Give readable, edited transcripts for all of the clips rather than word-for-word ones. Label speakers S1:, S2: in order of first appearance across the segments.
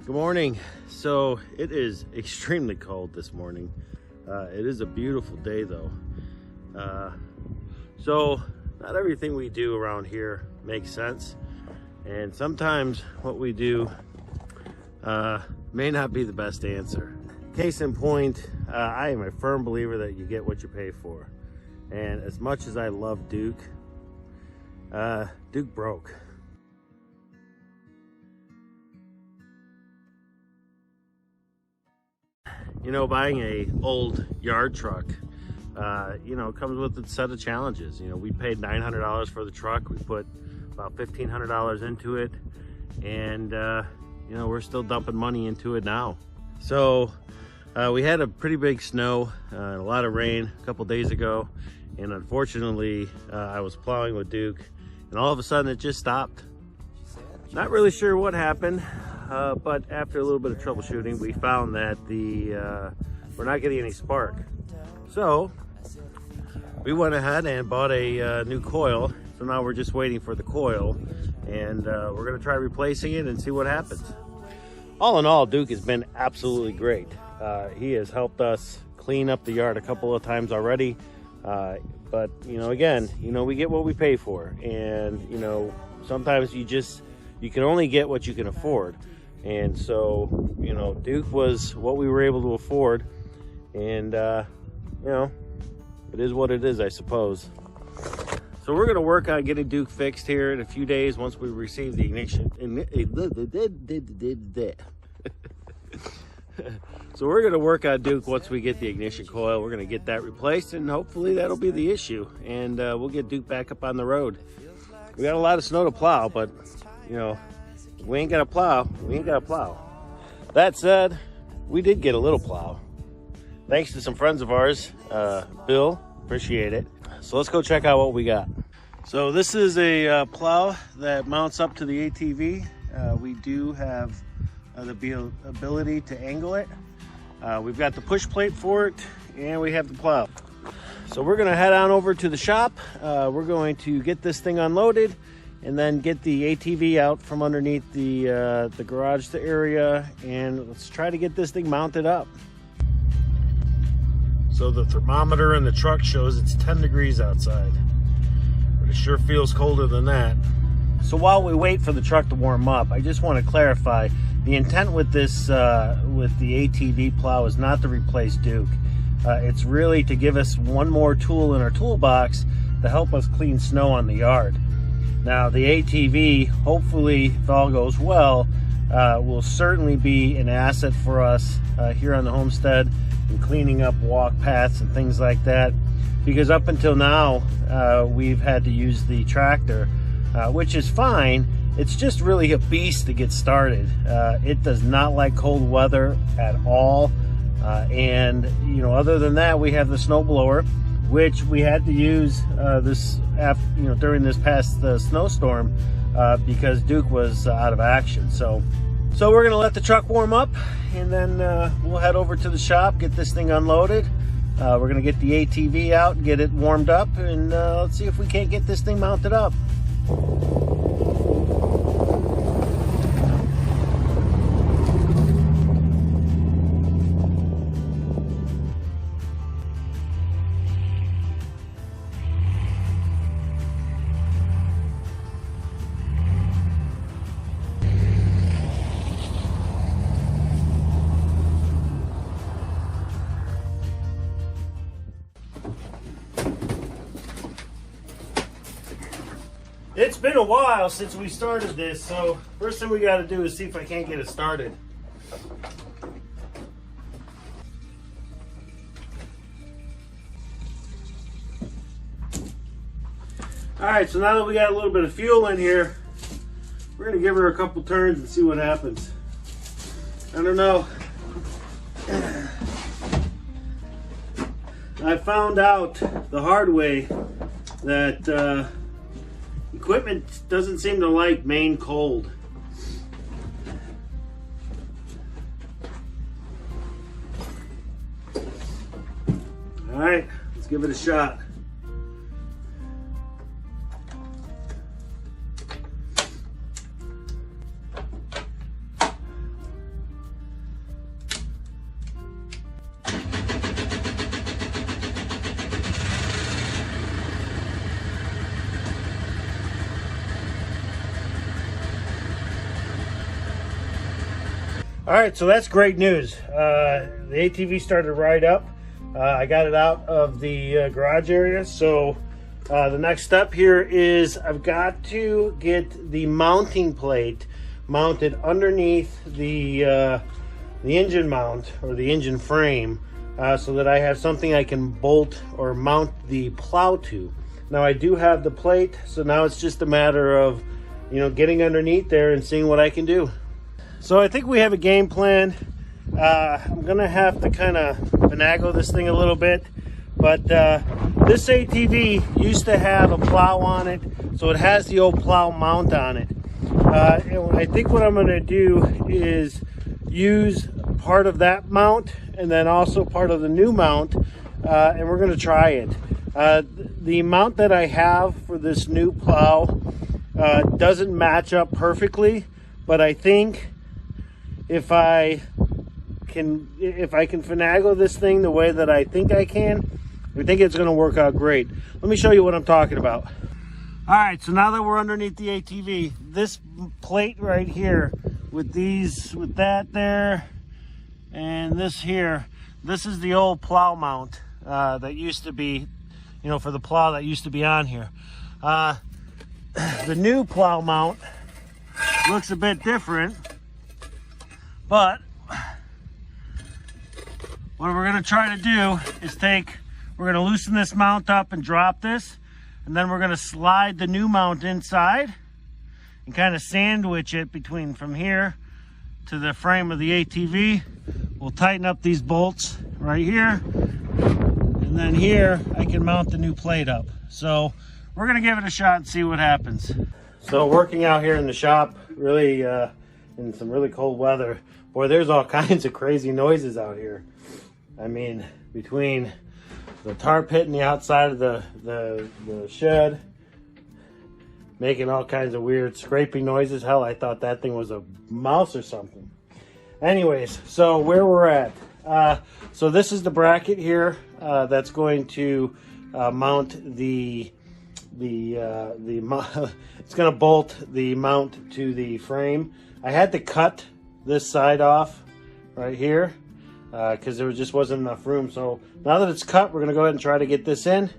S1: Good morning. So it is extremely cold this morning. It is a beautiful day though. So not everything we do around here makes sense. And sometimes what we do may not be the best answer. Case in point, I am a firm believer that you get what you pay for. And as much as I love Duke, Duke broke. You know, buying a old yard truck, you know, comes with a set of challenges. You know, we paid $900 for the truck. We put about $1,500 into it, and you know, we're still dumping money into it now. So we had a pretty big snow, a lot of rain a couple days ago, and unfortunately I was plowing with Duke, and all of a sudden it just stopped. Not really sure what happened. But after a little bit of troubleshooting, we found that we're not getting any spark. So we went ahead and bought a new coil. So now we're just waiting for the coil, and we're gonna try replacing it and see what happens. All in all, Duke has been absolutely great. He has helped us clean up the yard a couple of times already. But you know, again, you know, we get what we pay for, and you know, sometimes you can only get what you can afford. And so, you know, Duke was what we were able to afford, and you know, it is what it is, I suppose. So we're gonna work on getting Duke fixed here in a few days once we receive the ignition. So we're gonna work on Duke once we get the ignition coil. We're gonna get that replaced, and hopefully that'll be the issue, and we'll get Duke back up on the road. We got a lot of snow to plow, but you know, we ain't got a plow. We ain't got a plow. That said, we did get a little plow. Thanks to some friends of ours. Bill, appreciate it. So let's go check out what we got. So this is a plow that mounts up to the ATV. We do have the ability to angle it. We've got the push plate for it, and we have the plow. So we're gonna head on over to the shop. We're going to get this thing unloaded, and then get the ATV out from underneath the garage area, and let's try to get this thing mounted up. So the thermometer in the truck shows it's 10 degrees outside, but it sure feels colder than that. So while we wait for the truck to warm up, I just want to clarify, the intent with this, with the ATV plow is not to replace Duke. It's really to give us one more tool in our toolbox to help us clean snow on the yard. Now the ATV, hopefully if all goes well, will certainly be an asset for us here on the homestead in cleaning up walk paths and things like that, because up until now we've had to use the tractor, which is fine. It's just really a beast to get started. It does not like cold weather at all, and you know, other than that, we have the snowblower, which we had to use during this past snowstorm because Duke was out of action. So we're gonna let the truck warm up, and then we'll head over to the shop, get this thing unloaded. We're gonna get the ATV out and get it warmed up, and let's see if we can't get this thing mounted up. It's been a while since we started this, so first thing we got to do is see if I can't get it started. All right, so now that we got a little bit of fuel in here, we're gonna give her a couple turns and see what happens. I don't know. I found out the hard way that equipment doesn't seem to like Maine cold. All right, let's give it a shot. All right, so that's great news. The ATV started right up. I got it out of the garage area. So the next step here is I've got to get the mounting plate mounted underneath the engine mount or the engine frame so that I have something I can bolt or mount the plow to. Now I do have the plate, so now it's just a matter of, you know, getting underneath there and seeing what I can do. So I think we have a game plan. I'm gonna have to kind of finagle this thing a little bit, but this ATV used to have a plow on it, so it has the old plow mount on it. And I think what I'm gonna do is use part of that mount and then also part of the new mount, and we're gonna try it. The mount that I have for this new plow doesn't match up perfectly, but I think if I can finagle this thing the way that I think I can, I think it's going to work out great. Let me show you what I'm talking about. All right, so now that we're underneath the ATV, this plate right here with that there and this here, this is the old plow mount that used to be, you know, for the plow that used to be on here. The new plow mount looks a bit different, but what we're gonna try to do is we're gonna loosen this mount up and drop this, and then we're gonna slide the new mount inside and kind of sandwich it between from here to the frame of the ATV. We'll tighten up these bolts right here, and then here I can mount the new plate up. So we're gonna give it a shot and see what happens. So working out here in the shop, really in some really cold weather, boy, there's all kinds of crazy noises out here. I mean, between the tar pit and the outside of the shed, making all kinds of weird scraping noises. Hell, I thought that thing was a mouse or something. Anyways, so where we're at. So this is the bracket here that's going to mount the it's going to bolt the mount to the frame. I had to cut this side off right here because there just wasn't enough room. So now that it's cut, we're going to go ahead and try to get this in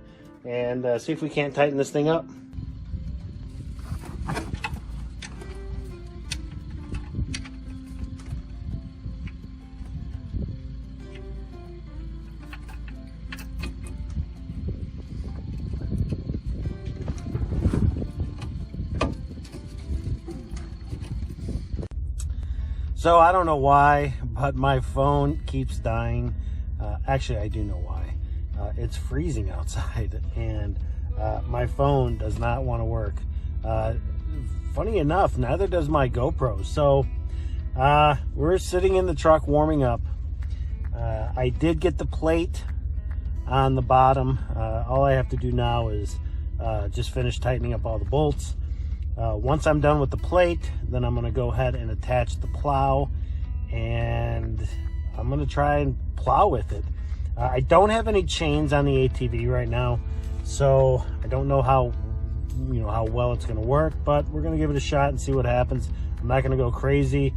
S1: and see if we can't tighten this thing up. So I don't know why, but my phone keeps dying. Actually, I do know why. It's freezing outside, and my phone does not want to work. Funny enough, neither does my GoPro. So we're sitting in the truck warming up. I did get the plate on the bottom. All I have to do now is just finish tightening up all the bolts. Once I'm done with the plate, then I'm going to go ahead and attach the plow, and I'm going to try and plow with it. I don't have any chains on the ATV right now, so I don't know how well it's going to work, but we're going to give it a shot and see what happens. I'm not going to go crazy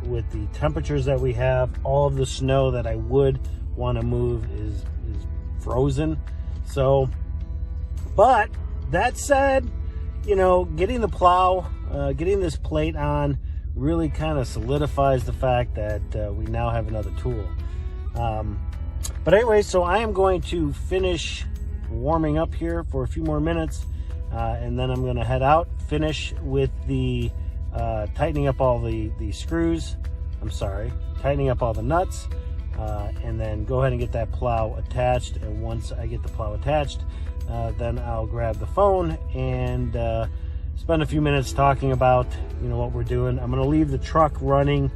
S1: with the temperatures that we have. All of the snow that I would want to move is frozen. So, but that said, you know, getting the plow, getting this plate on really kind of solidifies the fact that we now have another tool. But anyway, so I am going to finish warming up here for a few more minutes, and then I'm going to head out, finish with the tightening up all the screws. Tightening up all the nuts, and then go ahead and get that plow attached. And once I get the plow attached, then I'll grab the phone and spend a few minutes talking about, you know, what we're doing. I'm going to leave the truck running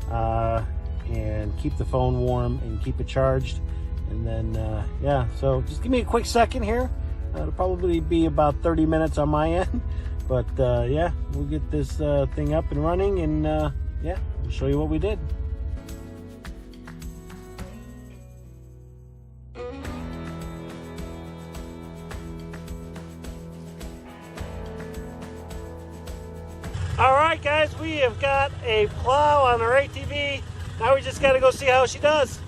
S1: and keep the phone warm and keep it charged. And then, yeah, so just give me a quick second here. It'll probably be about 30 minutes on my end. But, yeah, we'll get this thing up and running, and, yeah, we'll show you what we did. All right, guys, we have got a plow on our ATV. Now we just got to go see how she does.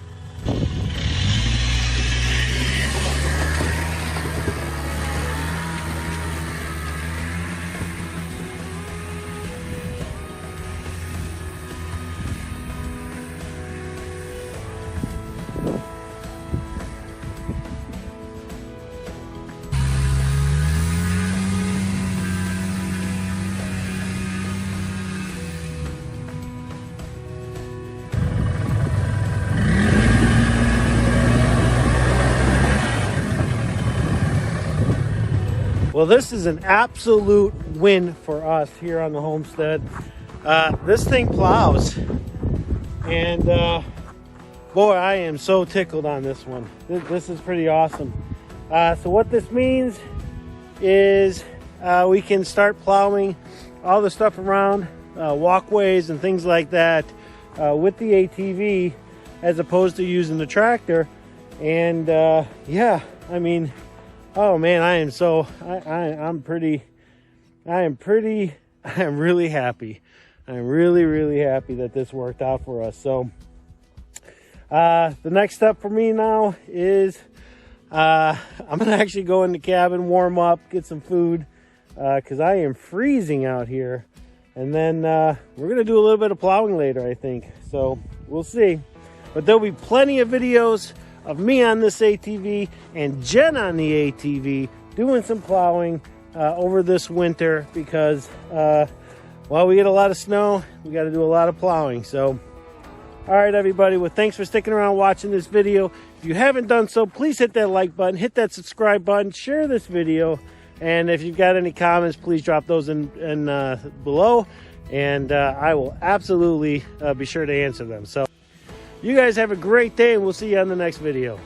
S1: Well, this is an absolute win for us here on the homestead. This thing plows, and boy, I am so tickled on this one. This is pretty awesome. So what this means is we can start plowing all the stuff around walkways and things like that with the ATV as opposed to using the tractor. And yeah, I mean, oh man, I am really happy. I'm really happy that this worked out for us. So the next step for me now is I'm gonna actually go in the cabin, warm up, get some food, because I am freezing out here. And then we're gonna do a little bit of plowing later, I think. So we'll see. But there'll be plenty of videos of me on this ATV and Jen on the ATV doing some plowing over this winter, because well, we get a lot of snow, we got to do a lot of plowing. So all right, everybody, well, thanks for sticking around watching this video. If you haven't done so, please hit that like button, hit that subscribe button, share this video, and if you've got any comments, please drop those in below, and I will absolutely be sure to answer them. So you guys have a great day, and we'll see you on the next video.